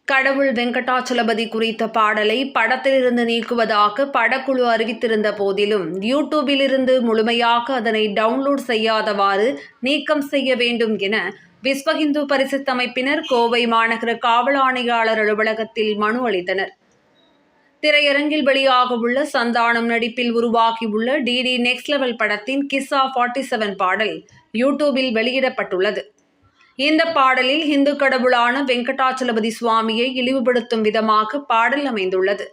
கடவுள் வெங்கடாச்சலபதி குறித்த பாடலை படத்திலிருந்து நீக்குவதாக படக்குழு அறிவித்திருந்த போதிலும் யூடியூபிலிருந்து முழுமையாக அதனை டவுன்லோட் செய்யாதவாறு நீக்கம் செய்ய வேண்டும் என விஸ்வ இந்து பரிஷத் அமைப்பினர் கோவை மாநகர காவல் ஆணையாளர் அலுவலகத்தில் மனு அளித்தனர். திரையரங்கில் வெளியாக உள்ள சந்தானம் நடிப்பில் உருவாகியுள்ள டிடி நெக்ஸ்ட் லெவல் படத்தின் கிஸ்ஸா 47 பாடல் யூடியூபில் வெளியிடப்பட்டுள்ளது. இந்த பாடலில் இந்து கடவுளான வெங்கடாச்சலபதி சுவாமியை இழிவுபடுத்தும் விதமாக பாடல் அமைந்துள்ளது.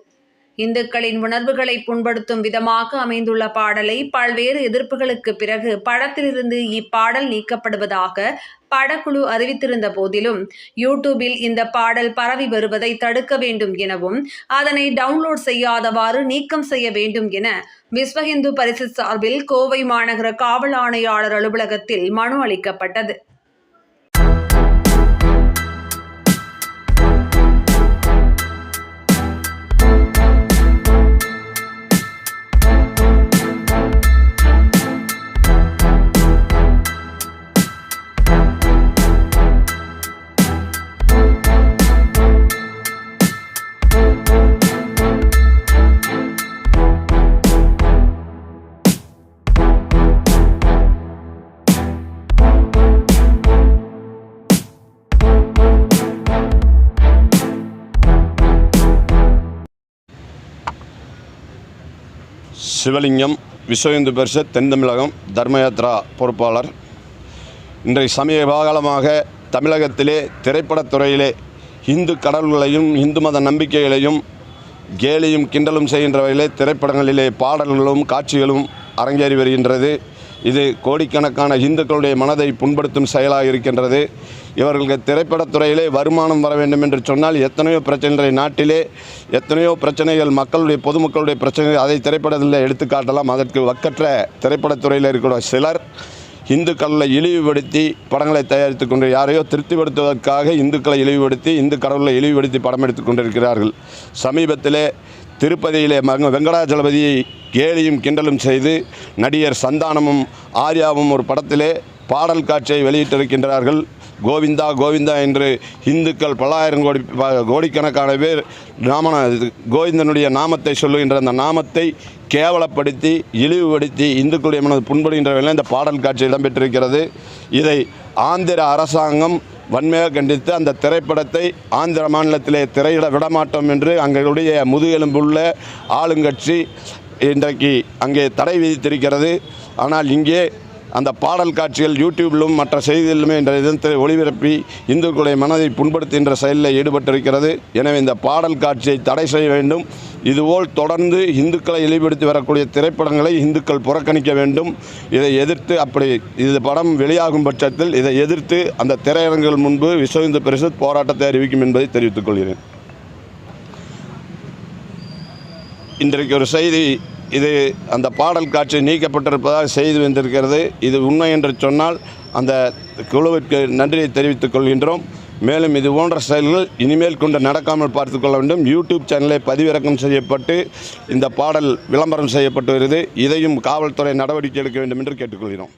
இந்துக்களின் உணர்வுகளை புண்படுத்தும் விதமாக அமைந்துள்ள பாடலை பல்வேறு எதிர்ப்புகளுக்கு பிறகு படத்திலிருந்து இப்பாடல் நீக்கப்படுவதாக படக்குழு அறிவித்திருந்த போதிலும் யூடியூபில் இந்த பாடல் பரவி வருவதை தடுக்க வேண்டும் எனவும் அதனை டவுன்லோட் செய்யாதவாறு நீக்கம் செய்ய வேண்டும் என விஸ்வ இந்து பரிஷத் சார்பில் கோவை மாநகர காவல் ஆணையாளர் அலுவலகத்தில் மனு அளிக்கப்பட்டது. சிவலிங்கம், விஸ்வ இந்து பரிஷத் தென் தமிழகம் தர்மயாத்ரா பொறுப்பாளர். இன்றைய சமீப காலமாக தமிழகத்திலே திரைப்படத்துறையிலே இந்து கடவுள்களையும் இந்து மத நம்பிக்கைகளையும் கேலியும் கிண்டலும் செய்கின்ற வகையிலே திரைப்படங்களிலே பாடல்களும் காட்சிகளும் அரங்கேறி வருகின்றது. இது கோடிக்கணக்கான இந்துக்களுடைய மனதை புண்படுத்தும் செயலாக இருக்கின்றது. இவர்களுக்கு திரைப்படத்துறையிலே வருமானம் வர வேண்டும் என்று சொன்னால் எத்தனையோ பிரச்சனைகள் நாட்டிலே எத்தனையோ பிரச்சனைகள் மக்களுடைய பொதுமக்களுடைய பிரச்சனைகள் அதை திரைப்படத்தில் எடுத்துக்காட்டலாம். அதற்கு வக்கற்ற திரைப்படத்துறையில் இருக்கிற சிலர் இந்துக்களை இழிவுபடுத்தி படங்களை தயாரித்து கொண்டு யாரையோ திருப்திப்படுத்துவதற்காக இந்துக்களை இழிவுபடுத்தி இந்து கடவுளை இழிவுபடுத்தி படம் எடுத்து கொண்டிருக்கிறார்கள். சமீபத்திலே திருப்பதியிலே வெங்கடாச்சலபதியை கேலியும் கிண்டலும் செய்து நடிகர் சந்தானமும் ஆர்யாவும் ஒரு படத்திலே பாடல் காட்சியை வெளியிட்டிருக்கின்றார்கள். கோவிந்தா கோவிந்தா என்று இந்துக்கள் பல்லாயிரம் கோடிக்கணக்கான பேர் கோவிந்தனுடைய நாமத்தை சொல்லுகின்ற அந்த நாமத்தை கேவலப்படுத்தி இழிவுபடுத்தி இந்துக்களுடைய மனது புண்படுகின்ற வேளையில் இந்த பாடல் காட்சி இடம்பெற்றிருக்கிறது. இதை ஆந்திர அரசாங்கம் வன்மையாக கண்டித்து அந்த திரைப்படத்தை ஆந்திர மாநிலத்திலே திரையிட விடமாட்டோம் என்று அங்களுடைய முதுகெலும்புள்ள ஆளுங்கட்சி இன்றைக்கு அங்கே தடை விதித்திருக்கிறது. ஆனால் இங்கே அந்த பாடல் காட்சிகள் யூடியூபிலும் மற்ற செய்திகளிலுமே என்ற இதத்தை ஒளிபரப்பி இந்துக்களுடைய மனதை புண்படுத்துகின்ற செயலில் ஈடுபட்டிருக்கிறது. எனவே இந்த பாடல் காட்சியை தடை செய்ய வேண்டும். இதுபோல் தொடர்ந்து இந்துக்களை இழிவுபடுத்தி வரக்கூடிய திரைப்படங்களை இந்துக்கள் புறக்கணிக்க வேண்டும். இதை எதிர்த்து இது படம் வெளியாகும் பட்சத்தில் இதை எதிர்த்து அந்த திரையரங்குகள் முன்பு விஸ்வ இந்து பரிஷத் போராட்டத்தை அறிவிக்கும் என்பதை தெரிவித்துக் கொள்கிறேன். இன்றைக்கு ஒரு செய்தி, இது அந்த பாடல் காட்சி நீக்கப்பட்டிருப்பதாக செய்தி வந்திருக்கிறது. இது உண்மை என்று சொன்னால் அந்த குழுவிற்கு நன்றியை தெரிவித்துக் கொள்கின்றோம். மேலும் இது போன்ற செயல்கள் இனிமேல் கொண்டு நடக்காமல் பார்த்துக்கொள்ள வேண்டும். யூடியூப் சேனலை பதிவிறக்கம் செய்யப்பட்டு இந்த பாடல் விளம்பரம் செய்யப்பட்டு வருகிறது. இதையும் காவல்துறை நடவடிக்கை எடுக்க வேண்டும் என்று கேட்டுக்கொள்கிறோம்.